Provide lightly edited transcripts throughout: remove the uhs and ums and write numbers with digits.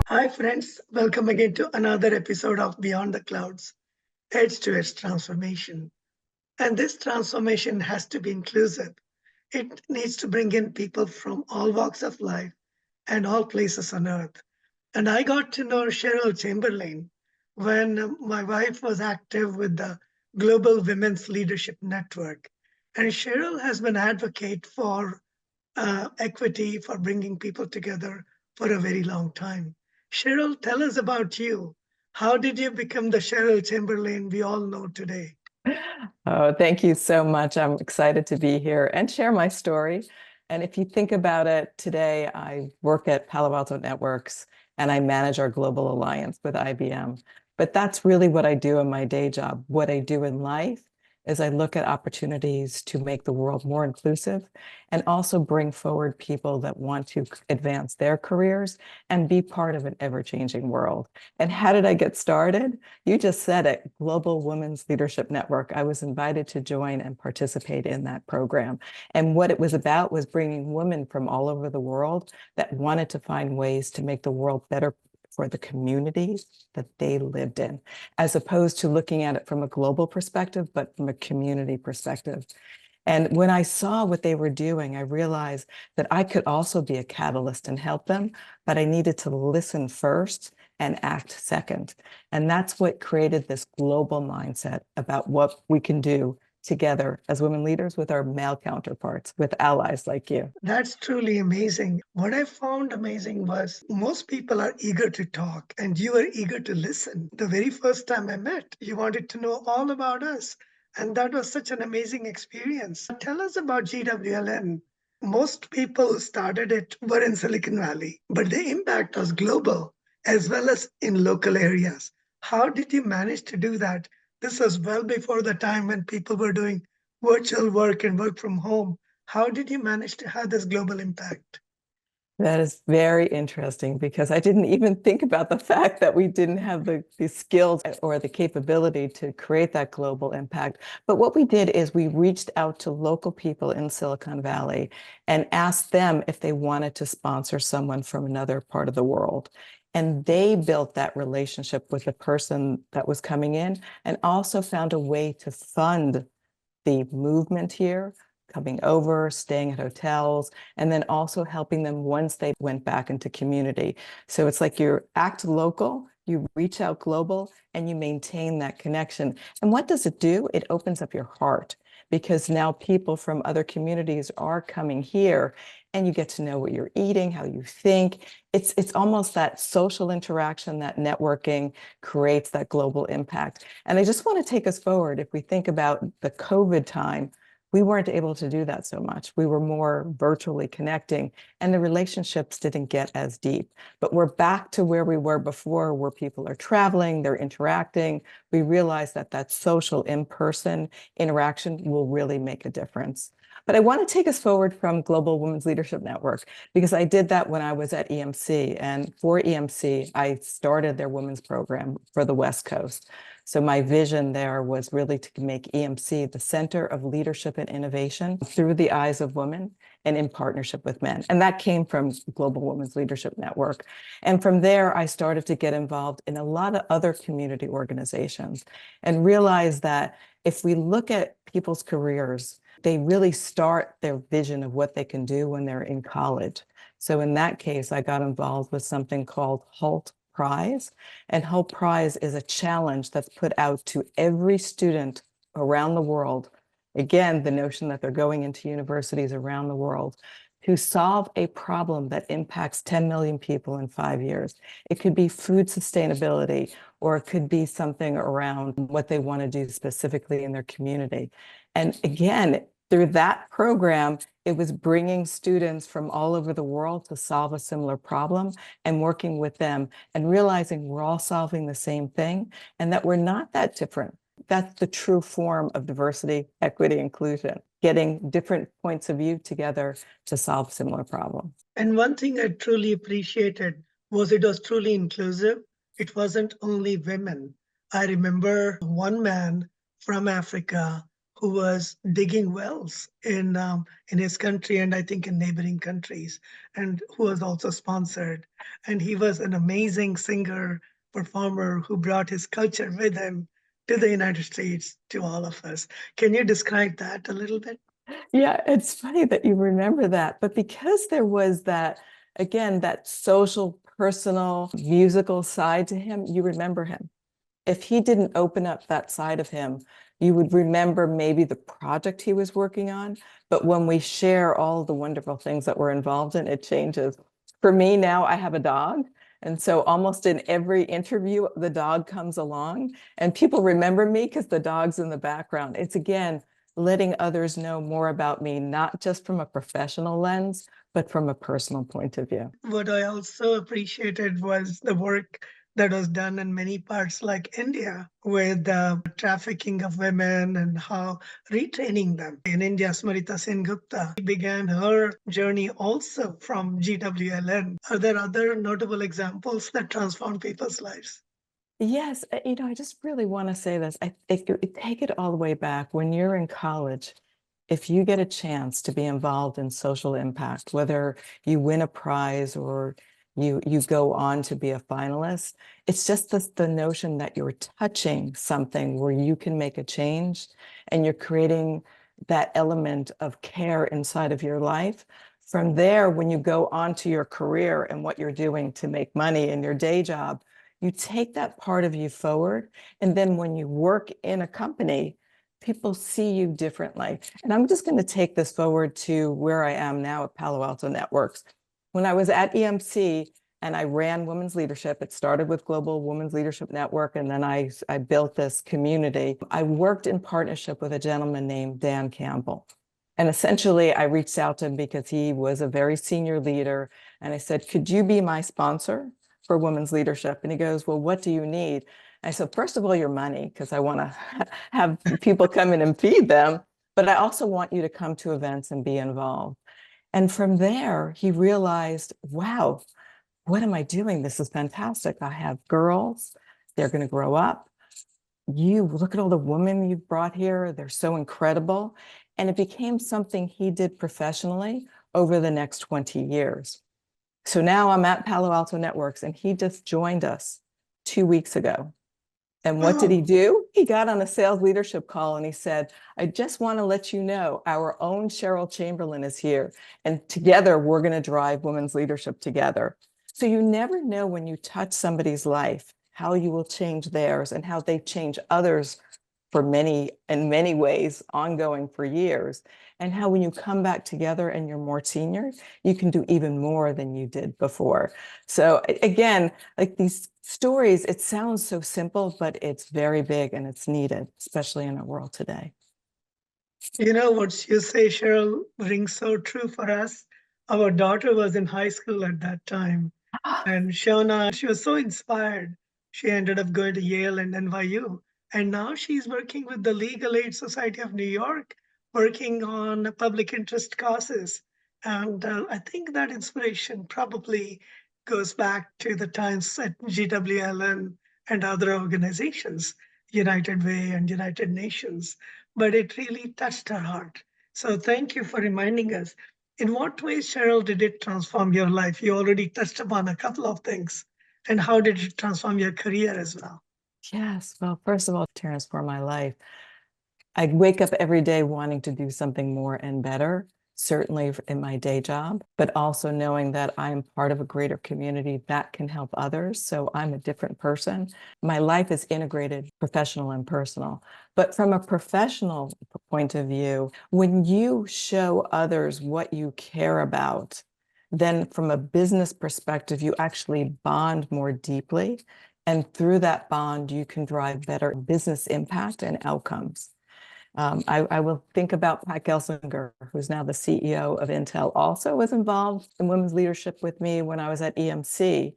Hi, friends. Welcome again to another episode of Beyond the Clouds, Edge to Edge Transformation. And this transformation has to be inclusive. It needs to bring in people from all walks of life and all places on earth. And I got to know Sheryl Chamberlain when my wife was active with the Global Women's Leadership Network. And Sheryl has been advocate for equity, for bringing people together for a very long time. Sheryl, tell us about you. How did you become the Sheryl Chamberlain we all know today? Oh, thank you so much. I'm excited to be here and share my story. And if you think about it, today I work at Palo Alto Networks and I manage our global alliance with IBM. But that's really what I do in my day job. What I do in life is I look at opportunities to make the world more inclusive and also bring forward people that want to advance their careers and be part of an ever-changing world. And how did I get started? You just said it, Global Women's Leadership Network. I was invited to join and participate in that program. And what it was about was bringing women from all over the world that wanted to find ways to make the world better for the communities that they lived in, as opposed to looking at it from a global perspective, but from a community perspective. And when I saw what they were doing, I realized that I could also be a catalyst and help them, but I needed to listen first and act second. And that's what created this global mindset about what we can do together as women leaders with our male counterparts, with allies like you. That's truly amazing. What I found amazing was most people are eager to talk, and you are eager to listen. The very first time I met, you wanted to know all about us. And that was such an amazing experience. Tell us about GWLN. Most people who started it were in Silicon Valley, but the impact was global as well as in local areas. How did you manage to do that? This was well before the time when people were doing virtual work and work from home. How did you manage to have this global impact? That is very interesting because I didn't even think about the fact that we didn't have the skills or the capability to create that global impact. But what we did is we reached out to local people in Silicon Valley and asked them if they wanted to sponsor someone from another part of the world. And they built that relationship with the person that was coming in and also found a way to fund the movement here, coming over, staying at hotels, and then also helping them once they went back into community. So it's like you act local, you reach out global, and you maintain that connection. And what does it do? It opens up your heart because now people from other communities are coming here and you get to know what you're eating, how you think. It's almost that social interaction, that networking creates that global impact. And I just want to take us forward. If we think about the COVID time, we weren't able to do that so much. We were more virtually connecting and the relationships didn't get as deep. But we're back to where we were before, where people are traveling, they're interacting. We realize that that social in-person interaction will really make a difference. But I want to take us forward from Global Women's Leadership Network because I did that when I was at EMC. And for EMC, I started their women's program for the West Coast. So my vision there was really to make EMC the center of leadership and innovation through the eyes of women and in partnership with men. And that came from Global Women's Leadership Network. And from there, I started to get involved in a lot of other community organizations and realized that if we look at people's careers, they really start their vision of what they can do when they're in college. So in that case, I got involved with something called HALT Prize. And HALT Prize is a challenge that's put out to every student around the world. Again, the notion that they're going into universities around the world to solve a problem that impacts 10 million people in 5 years. It could be food sustainability, or it could be something around what they want to do specifically in their community. And again, through that program, it was bringing students from all over the world to solve a similar problem and working with them and realizing we're all solving the same thing and that we're not that different. That's the true form of diversity, equity, inclusion, getting different points of view together to solve similar problems. And one thing I truly appreciated was it was truly inclusive. It wasn't only women. I remember one man from Africa who was digging wells in his country and I think in neighboring countries, and who was also sponsored. And he was an amazing singer, performer who brought his culture with him to the United States, to all of us. Can you describe that a little bit? Yeah, it's funny that you remember that, but because there was that, again, that social, personal, musical side to him, you remember him. If he didn't open up that side of him, you would remember maybe the project he was working on. But when we share all the wonderful things that we're involved in, it changes. For me now, I have a dog. And so almost in every interview, the dog comes along and people remember me because the dog's in the background. It's again, letting others know more about me, not just from a professional lens, but from a personal point of view. What I also appreciated was the work that was done in many parts like India with trafficking of women and how retraining them. In India, Smrita Sen Gupta began her journey also from GWLN. Are there other notable examples that transform people's lives? Yes, I just really want to say this. Take it all the way back when you're in college. If you get a chance to be involved in social impact, whether you win a prize or you go on to be a finalist, it's just the notion that you're touching something where you can make a change and you're creating that element of care inside of your life. From there, when you go on to your career and what you're doing to make money in your day job, you take that part of you forward. And then when you work in a company, people see you differently. And I'm just going to take this forward to where I am now at Palo Alto Networks. When I was at EMC and I ran women's leadership, it started with Global Women's Leadership Network, and then I built this community. I worked in partnership with a gentleman named Dan Campbell. And essentially, I reached out to him because he was a very senior leader. And I said, could you be my sponsor for women's leadership? And he goes, well, what do you need? I said, first of all, your money, because I want to have people come in and feed them, but I also want you to come to events and be involved. And from there, he realized, wow, what am I doing? This is fantastic. I have girls, they're going to grow up. You look at all the women you've brought here, they're so incredible. And it became something he did professionally over the next 20 years. So now I'm at Palo Alto Networks, and he just joined us 2 weeks ago. And what did he Oh, do? He got on a sales leadership call and he said, I just want to let you know our own Sheryl Chamberlain is here. And together we're going to drive women's leadership together. So you never know when you touch somebody's life, how you will change theirs and how they change others for in many ways, ongoing for years. And how when you come back together and you're more senior, you can do even more than you did before. So again, like these stories, it sounds so simple, but it's very big and it's needed, especially in our world today. you know what you say, Cheryl, rings so true for us. Our daughter was in high school at that time. And Shona, she was so inspired. She ended up going to Yale and NYU. And now she's working with the Legal Aid Society of New York, working on public interest causes. And I think that inspiration probably goes back to the times at GWLN and other organizations, United Way and United Nations. But it really touched her heart. So thank you for reminding us. In what ways, Cheryl, did it transform your life? You already touched upon a couple of things. And how did it transform your career as well? Yes, well, first of all, transform my life. I wake up every day wanting to do something more and better, certainly in my day job, but also knowing that I am part of a greater community that can help others. So I'm a different person. My life is integrated, professional and personal. But from a professional point of view, when you show others what you care about, then from a business perspective, you actually bond more deeply. And through that bond, you can drive better business impact and outcomes. I will think about Pat Gelsinger, who's now the CEO of Intel, also was involved in women's leadership with me when I was at EMC.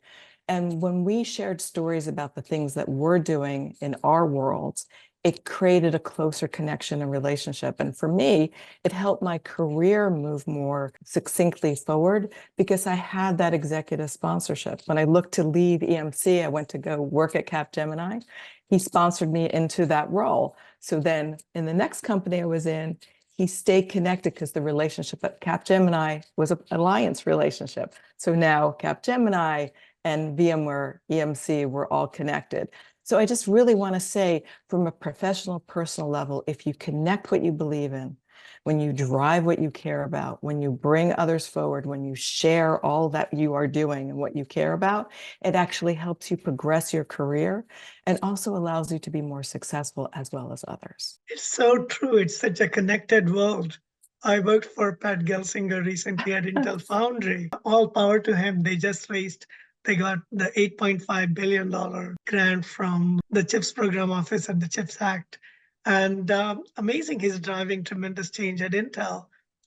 And when we shared stories about the things that we're doing in our worlds, it created a closer connection and relationship. And for me, it helped my career move more succinctly forward because I had that executive sponsorship. When I looked to leave EMC, I went to go work at Capgemini. he sponsored me into that role. So then in the next company I was in, he stayed connected because the relationship at Capgemini was an alliance relationship. So now Capgemini and VMware EMC were all connected. So I just really want to say, from a professional, personal level, if you connect what you believe in, when you drive what you care about, when you bring others forward, when you share all that you are doing and what you care about, it actually helps you progress your career and also allows you to be more successful as well as others. It's so true. It's such a connected world. I worked for Pat Gelsinger recently at Intel Foundry. All power to him. They got the $8.5 billion grant from the CHIPS Program Office and the CHIPS Act. And amazing, he's driving tremendous change at Intel.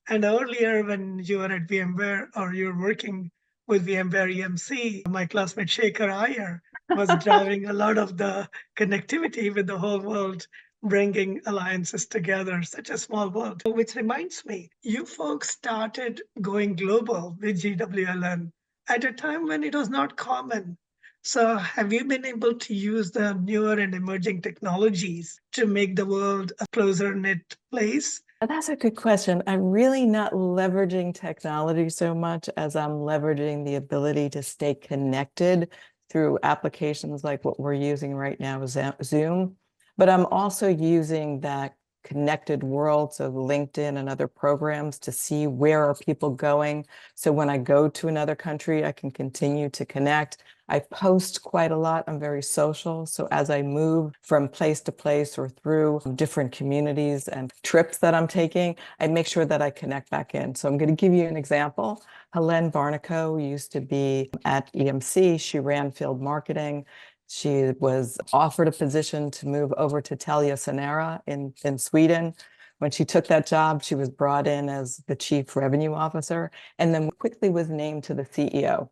And earlier, when you were at VMware or you're working with VMware EMC, my classmate Shaker Iyer was driving a lot of the connectivity with the whole world, bringing alliances together, such a small world. Which reminds me, you folks started going global with GWLN at a time when it was not common. So, have you been able to use the newer and emerging technologies to make the world a closer knit place? That's a good question. I'm really not leveraging technology so much as I'm leveraging the ability to stay connected through applications like what we're using right now, Zoom. But I'm also using that connected world, so LinkedIn and other programs, to see where are people going. So when I go to another country, I can continue to connect. I post quite a lot. I'm very social. So as I move from place to place or through different communities and trips that I'm taking, I make sure that I connect back in. So I'm going to give you an example. Helene Varnico used to be at EMC. She ran field marketing. She was offered a position to move over to Telia Sonera in Sweden. When she took that job, she was brought in as the chief revenue officer and then quickly was named to the CEO.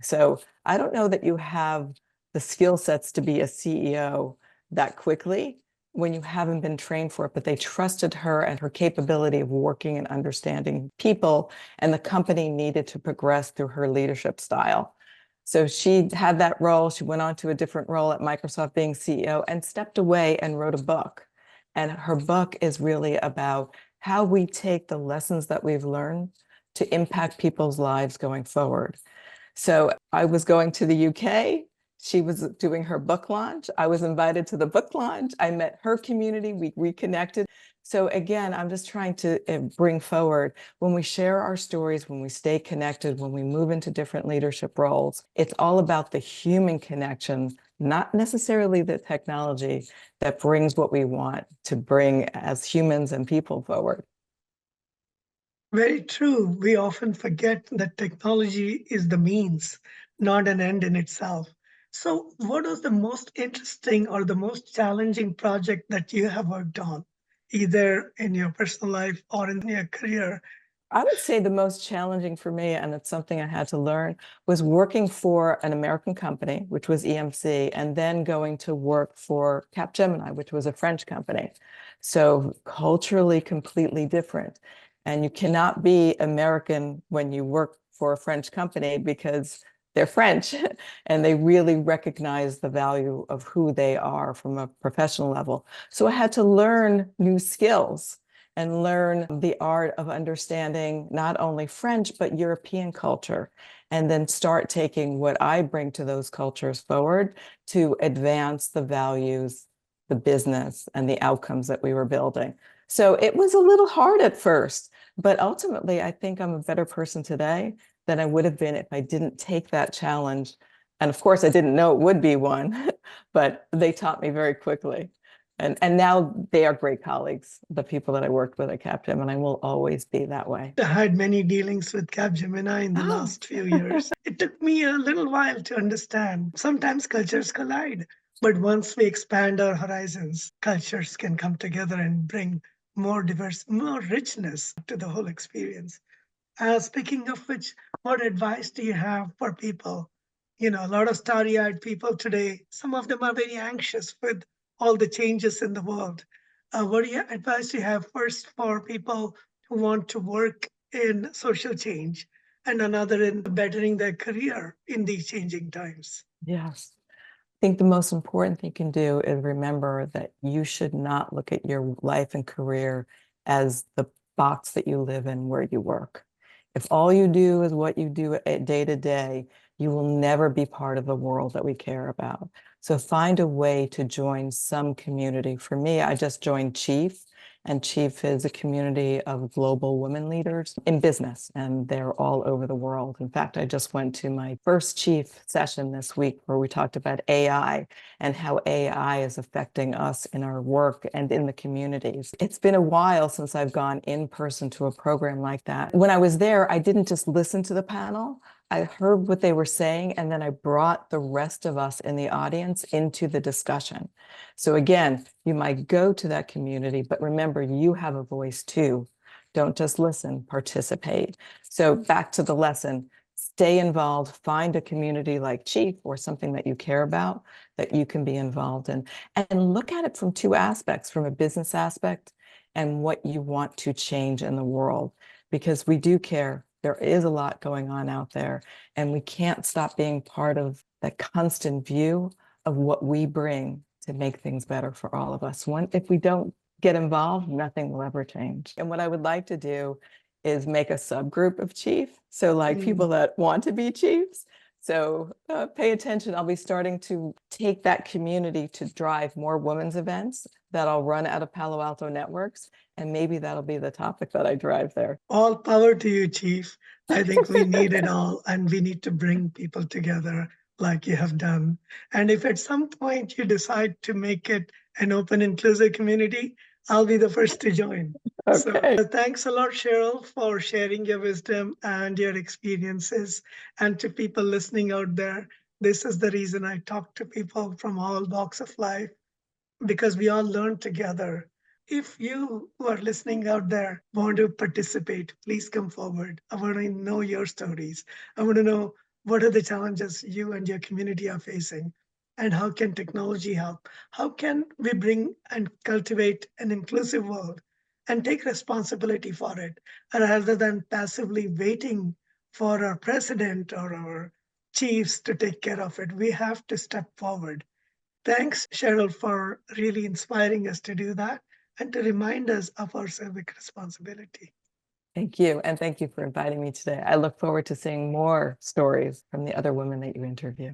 So I don't know that you have the skill sets to be a CEO that quickly when you haven't been trained for it, but they trusted her and her capability of working and understanding people, and the company needed to progress through her leadership style. So she had that role. She went on to a different role at Microsoft being CEO and stepped away and wrote a book. And her book is really about how we take the lessons that we've learned to impact people's lives going forward. So I was going to the UK. She was doing her book launch. I was invited to the book launch. I met her community. We reconnected. So again, I'm just trying to bring forward, when we share our stories, when we stay connected, when we move into different leadership roles, it's all about the human connection, not necessarily the technology, that brings what we want to bring as humans and people forward. Very true. We often forget that technology is the means, not an end in itself. So, what was the most interesting or the most challenging project that you have worked on, either in your personal life or in your career? I would say the most challenging for me, and it's something I had to learn, was working for an American company, which was EMC, and then going to work for Capgemini, which was a French company. So culturally completely different. And you cannot be American when you work for a French company because they're French and they really recognize the value of who they are from a professional level. So I had to learn new skills and learn the art of understanding not only French, but European culture, and then start taking what I bring to those cultures forward to advance the values, the business, and the outcomes that we were building. So it was a little hard at first, but ultimately, I think I'm a better person today than I would have been if I didn't take that challenge. And of course, I didn't know it would be one, but they taught me very quickly. And now they are great colleagues, the people that I worked with at Capgemini, and I will always be that way. I had many dealings with Capgemini in the Oh. last few years. It took me a little while to understand. Sometimes cultures collide, but once we expand our horizons, cultures can come together and bring more richness to the whole experience. Speaking of which, what advice do you have for people? A lot of starry eyed people today, some of them are very anxious with all the changes in the world. What advice do you have first for people who want to work in social change and another in bettering their career in these changing times? Yes. think the most important thing you can do is remember that you should not look at your life and career as the box that you live in where you work. If all you do is what you do day to day, you will never be part of the world that we care about. So find a way to join some community. For me, I just joined Chief, and Chief is a community of global women leaders in business, and they're all over the world. In fact, I just went to my first Chief session this week where we talked about AI and how AI is affecting us in our work and in the communities. It's been a while since I've gone in person to a program like that. When I was there, I didn't just listen to the panel. I heard what they were saying, and then I brought the rest of us in the audience into the discussion. So again, you might go to that community, but remember, you have a voice too. Don't just listen, participate. So back to the lesson, stay involved, find a community like Chief or something that you care about that you can be involved in, and look at it from two aspects, from a business aspect and what you want to change in the world, because we do care. There is a lot going on out there, and we can't stop being part of that constant view of what we bring to make things better for all of us. If we don't get involved, nothing will ever change. And what I would like to do is make a subgroup of Chief. So like people that want to be chiefs. So pay attention. I'll be starting to take that community to drive more women's events that I'll run out of Palo Alto Networks. And maybe that'll be the topic that I drive there. All power to you, Chief. I think we need it all, and we need to bring people together like you have done. And if at some point you decide to make it an open, inclusive community, I'll be the first to join. Okay. So thanks a lot, Sheryl, for sharing your wisdom and your experiences. And to people listening out there, this is the reason I talk to people from all walks of life, because we all learn together. If you who are listening out there want to participate, please come forward. I want to know your stories. I want to know what are the challenges you and your community are facing, and how can technology help? How can we bring and cultivate an inclusive world and take responsibility for it, rather than passively waiting for our president or our chiefs to take care of it? We have to step forward. Thanks, Sheryl, for really inspiring us to do that and to remind us of our civic responsibility. Thank you. And thank you for inviting me today. I look forward to seeing more stories from the other women that you interview.